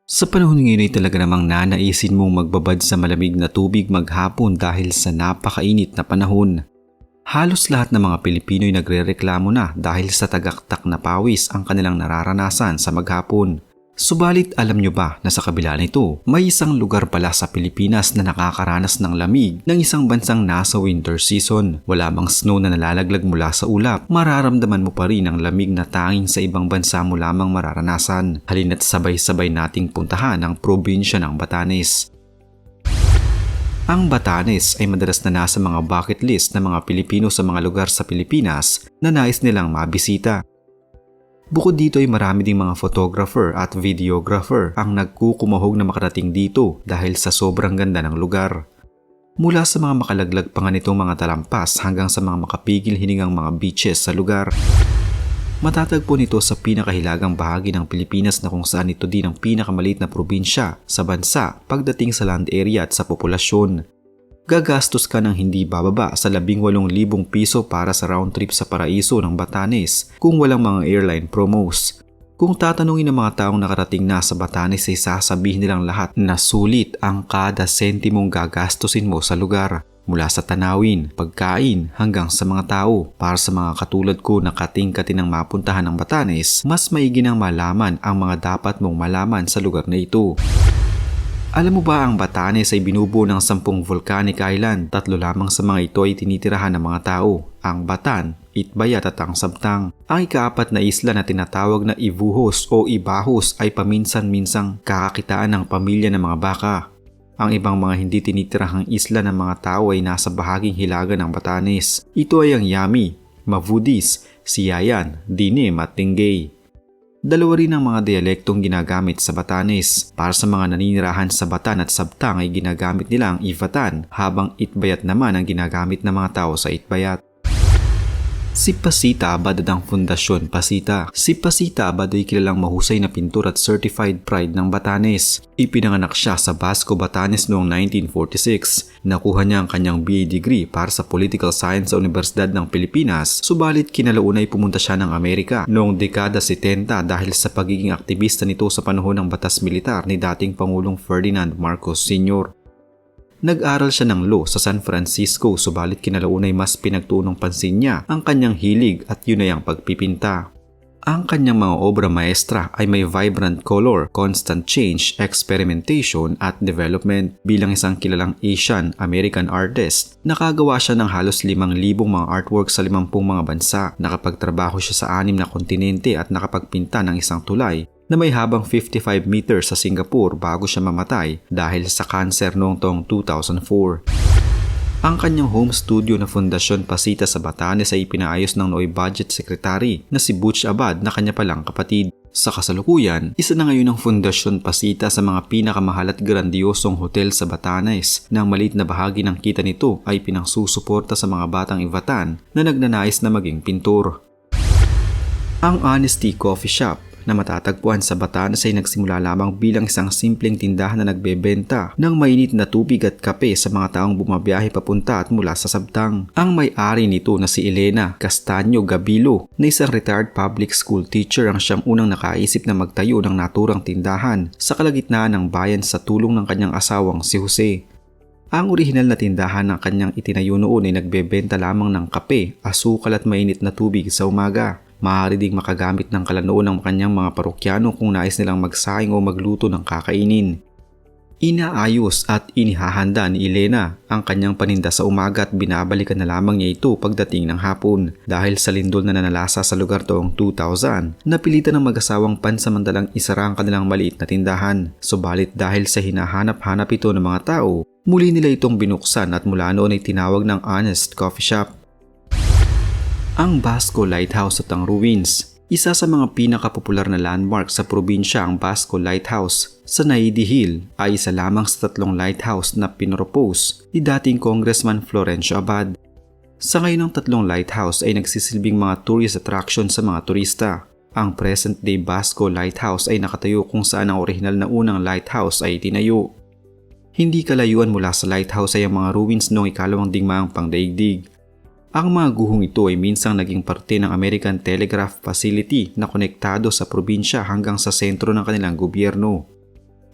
Sa panahon ngayon ay talaga namang nanaisin mong magbabad sa malamig na tubig maghapon dahil sa napakainit na panahon. Halos lahat ng mga Pilipino ay nagrereklamo na dahil sa tagaktak na pawis ang kanilang nararanasan sa maghapon. Subalit alam nyo ba na sa kabila nito, may isang lugar pala sa Pilipinas na nakakaranas ng lamig ng isang bansang nasa winter season. Wala mang snow na nalalaglag mula sa ulap, mararamdaman mo pa rin ang lamig na tanging sa ibang bansa mo lamang mararanasan. Halina't sabay-sabay nating puntahan ang probinsya ng Batanes. Ang Batanes ay madalas na nasa mga bucket list ng mga Pilipino sa mga lugar sa Pilipinas na nais nilang mabisita. Bukod dito ay marami ding mga photographer at videographer ang nagkukumahog na makarating dito dahil sa sobrang ganda ng lugar. Mula sa mga makalaglag pa nga nitong mga talampas hanggang sa mga makapigil hiningang mga beaches sa lugar. Matatagpo nito sa pinakahilagang bahagi ng Pilipinas na kung saan ito din ang pinakamaliit na probinsya sa bansa pagdating sa land area at sa populasyon. Gagastos ka ng hindi bababa sa 18,000 piso para sa round trip sa paraiso ng Batanes kung walang mga airline promos. Kung tatanungin ng mga taong nakarating na sa Batanes ay sasabihin nilang lahat na sulit ang kada sentimong gagastusin mo sa lugar. Mula sa tanawin, pagkain hanggang sa mga tao. Para sa mga katulad ko na kating-kating ng mapuntahan ng Batanes, mas maigi nang malaman ang mga dapat mong malaman sa lugar na ito. Alam mo ba ang Batanes ay binubuo ng 10 volcanic island, 3 lamang sa mga ito ay tinitirahan ng mga tao, ang Batan, Itbayat at ang Sabtang. Ang ika-4 na isla na tinatawag na Ivuhos o Ibahos ay paminsan-minsang kakakitaan ng pamilya ng mga baka. Ang ibang mga hindi tinitirahang isla ng mga tao ay nasa bahaging hilaga ng Batanes. Ito ay ang Yami, Mavudis, Siayan, Dinim at Tingay. Dalawa rin ang mga dialektong ginagamit sa Batanes. Para sa mga naninirahan sa Batan at Sabtang ay ginagamit nila ang Ifatan, habang Itbayat naman ang ginagamit ng mga tao sa Itbayat. Si Pasita Abad at ang Fundasyon Pasita. Si Pasita Abad ay kilalang mahusay na pintor at certified pride ng Batanes. Ipinanganak siya sa Basco, Batanes noong 1946. Nakuha niya ang kanyang BA degree para sa Political Science sa Universidad ng Pilipinas, subalit kinalauna ay pumunta siya ng Amerika noong dekada 70 dahil sa pagiging aktivista nito sa panahon ng batas militar ni dating Pangulong Ferdinand Marcos Sr. Nag-aral siya ng law sa San Francisco, subalit kinalaunay mas pinagtuunong pansin niya ang kanyang hilig at yun ay ang pagpipinta. Ang kanyang mga obra maestra ay may vibrant color, constant change, experimentation at development. Bilang isang kilalang Asian-American artist, nakagawa siya ng halos 5,000 mga artwork sa 50 mga bansa. Nakapagtrabaho siya sa 6 na kontinente at nakapagpinta ng isang tulay na may habang 55 meters sa Singapore bago siya mamatay dahil sa cancer noong taong 2004. Ang kanyang home studio na Fundasyon Pasita sa Batanes ay pinaayos ng Noy Budget Secretary na si Butch Abad na kanya palang kapatid. Sa kasalukuyan, isa na ngayon ang Fundasyon Pasita sa mga pinakamahal at grandiyosong hotel sa Batanes na ang maliit na bahagi ng kita nito ay pinangsusuporta sa mga batang Ivatan na nagnanais na maging pintor. Ang Honesty Coffee Shop na matatagpuan sa Batanes ay nagsimula lamang bilang isang simpleng tindahan na nagbebenta ng mainit na tubig at kape sa mga taong bumabiyahe papunta at mula sa Sabtang. Ang may-ari nito na si Elena Castaño Gabilo na isang retired public school teacher ang siyang unang nakaisip na magtayo ng naturang tindahan sa kalagitnaan ng bayan sa tulong ng kanyang asawang si Jose. Ang orihinal na tindahan ng kanyang itinayo noon ay nagbebenta lamang ng kape, asukal at mainit na tubig sa umaga. Maaari ding makagamit ng kalanoon ng kanyang mga parokyano kung nais nilang magsaing o magluto ng kakainin. Inaayos at inihahanda ni Elena ang kanyang paninda sa umaga at binabalikan na lamang niya ito pagdating ng hapon. Dahil sa lindol na nanalasa sa lugar taong 2000, napilitan ng mag-asawang pansamantalang isara ang kanilang maliit na tindahan. Subalit dahil sa hinahanap-hanap ito ng mga tao, muli nila itong binuksan at mula noon ay tinawag ng Honest Coffee Shop. Ang Basco Lighthouse at ang Ruins. Isa sa mga pinakapopular na landmark sa probinsya ang Basco Lighthouse sa Naidi Hill ay isa lamang sa 3 lighthouse na pinropose ni dating Congressman Florencio Abad. Sa ngayon ang 3 lighthouse ay nagsisilbing mga tourist attraction sa mga turista. Ang present-day Basco Lighthouse ay nakatayo kung saan ang orihinal na unang lighthouse ay tinayo. Hindi kalayuan mula sa lighthouse ay ang mga ruins noong ikalawang digmaang pangdaigdig. Ang mga guhong ito ay minsang naging parte ng American Telegraph Facility na konektado sa probinsya hanggang sa sentro ng kanilang gobyerno.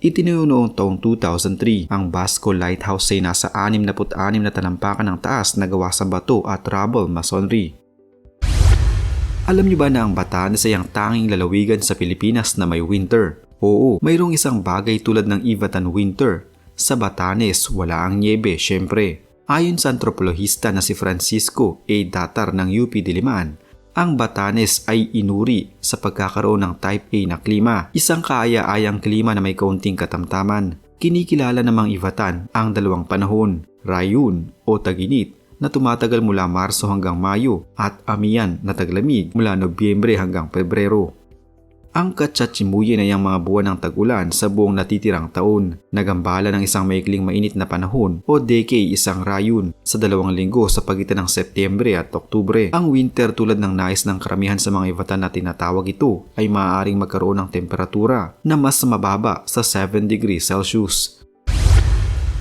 Itinayo noong taong 2003, ang Basco Lighthouse ay nasa 66 na talampakan ng taas na gawa sa bato at rubble masonry. Alam niyo ba na ang Batanes ay ang tanging lalawigan sa Pilipinas na may winter? Oo, mayroong isang bagay tulad ng Ivatan Winter. Sa Batanes, wala ang niebe, syempre. Ayon sa antropolohista na si Francisco A. Datar ng UP Diliman, ang Batanes ay inuri sa pagkakaroon ng Type A na klima, isang kaaya-ayang klima na may kaunting katamtaman. Kinikilala namang Ivatan ang dalawang panahon, Rayun o Tag-init na tumatagal mula Marso hanggang Mayo at Amiyan na taglamig mula Nobyembre hanggang Pebrero. Ang Katsatsimuyin ay ang mga buwan ng tag-ulan sa buong natitirang taon. Nagambala ng isang maikling mainit na panahon o decade isang Rayun sa 2 linggo sa pagitan ng Setyembre at Oktubre. Ang winter tulad ng nais ng karamihan sa mga Ivatan na tinatawag ito ay maaaring magkaroon ng temperatura na mas mababa sa 7 degrees Celsius.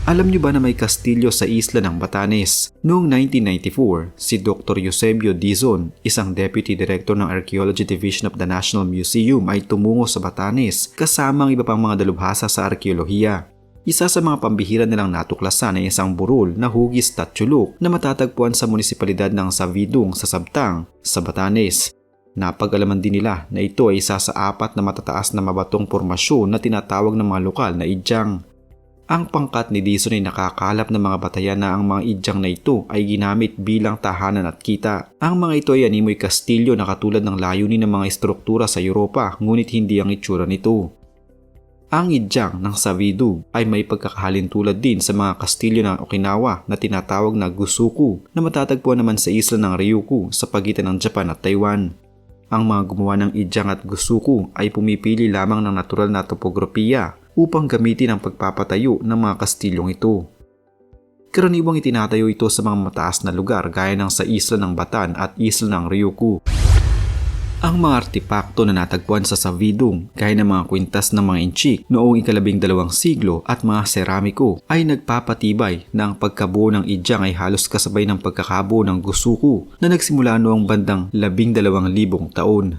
Alam niyo ba na may kastilyo sa isla ng Batanes? Noong 1994, si Dr. Eusebio Dizon, isang Deputy Director ng Archaeology Division of the National Museum ay tumungo sa Batanes kasama ang iba pang mga dalubhasa sa arkeolohiya. Isa sa mga pambihira nilang natuklasan ay isang burol na hugis tatsulok na matatagpuan sa munisipalidad ng Savidung sa Sabtang, sa Batanes. Napag-alaman din nila na ito ay isa sa 4 na matataas na mabatong pormasyon na tinatawag ng mga lokal na idyang. Ang pangkat ni Dizon ay nakakalap ng mga batayan na ang mga idyang na ito ay ginamit bilang tahanan at kita. Ang mga ito ay animoy kastilyo na katulad ng layunin ng mga estruktura sa Europa, ngunit hindi ang itsura nito. Ang idyang ng Savidug ay may pagkakahalin tulad din sa mga kastilyo ng Okinawa na tinatawag na Gusuku na matatagpuan naman sa isla ng Ryukyu sa pagitan ng Japan at Taiwan. Ang mga gumawa ng idyang at Gusuku ay pumipili lamang ng natural na topografiya upang gamitin ang pagpapatayo ng mga kastilyong ito. Karaniwang itinatayo ito sa mga mataas na lugar gaya ng sa isla ng Batan at isla ng Ryukyu. Ang mga artipakto na natagpuan sa Savidung gaya ng mga kwintas ng mga inchik noong ika-12 siglo at mga seramiko ay nagpapatibay na ang pagkabuo ng idyang ay halos kasabay ng pagkakabuo ng Gusuku na nagsimula noong bandang 12,000 taon.